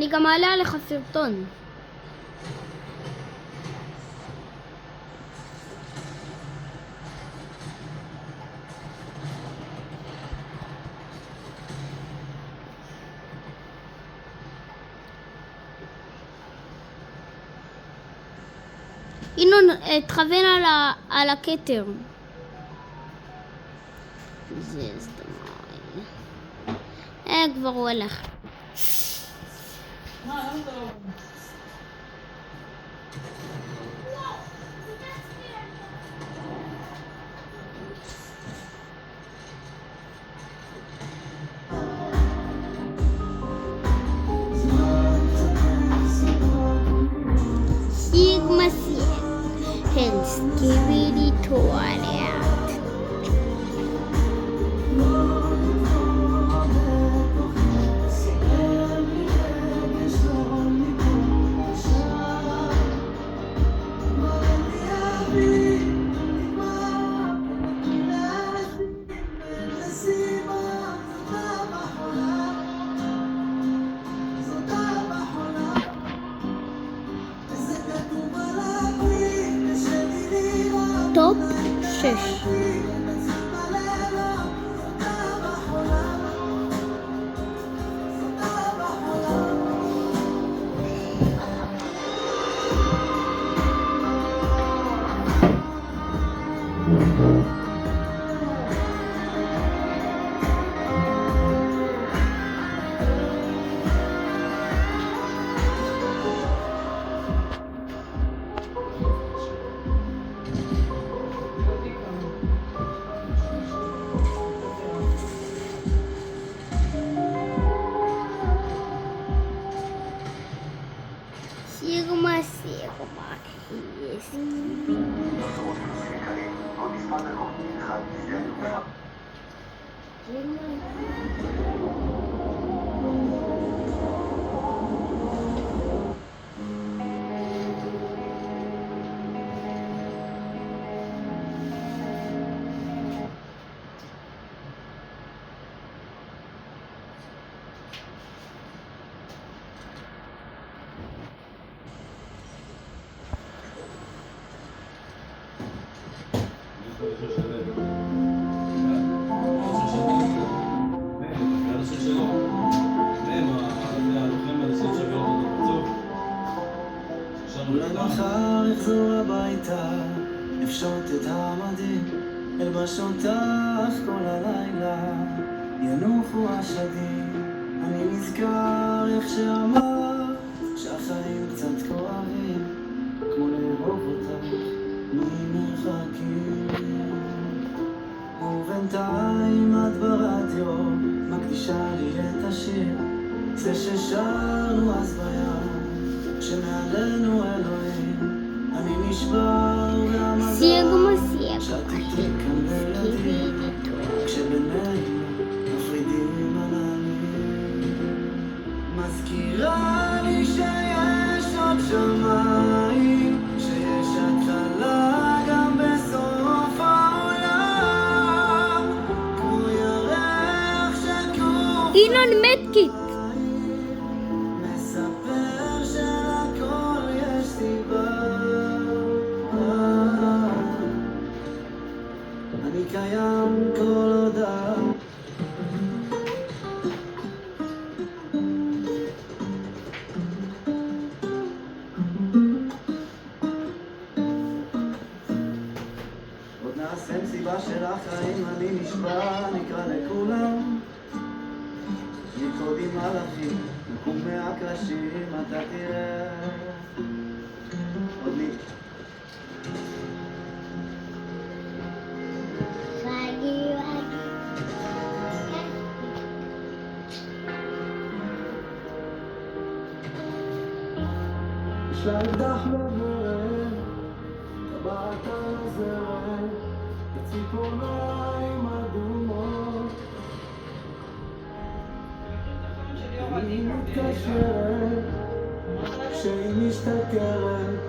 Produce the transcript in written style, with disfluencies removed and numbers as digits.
אני גם אעלה עליך סרטון. ינון, תכוון על הכתר. זה סתמי. כבר הוא הלך. סיגמה סייג. Skibidi toilet. טופ 6. אולי מחר יחזור הביתה, אפשוט את המדים, אלבשותך כל הלילה, ינוחו השדים. אני נזכר איך שאמרת שהחיים קצת כואבים, כמו לאהוב אותך ממרחקים. ובינתיים את ברדיו מקדישה לי את השיר, זה ששרנו אז בים, שמעלינו אלוהים. אני נשבר והמזל שתיתי כאן בלעדים, כשבינינו מפרידים עננים. מזכירה לי שיש עוד שמיים, שיש התחלה גם בסוף העולם, כמו ירח שקוף ינון מדקיט. אני קיים כל הודעה. עוד נעשה מסיבה של החיים, אני נשבע, נקרא לכולם, נרקוד עם מלאכים, נקום מהקרשים, אתה תראה. עוד לי יש לה אקדח בברך, טבעת על הזרת, וציפורניים אדומות. היא מתקשרת כשהיא משתכרת.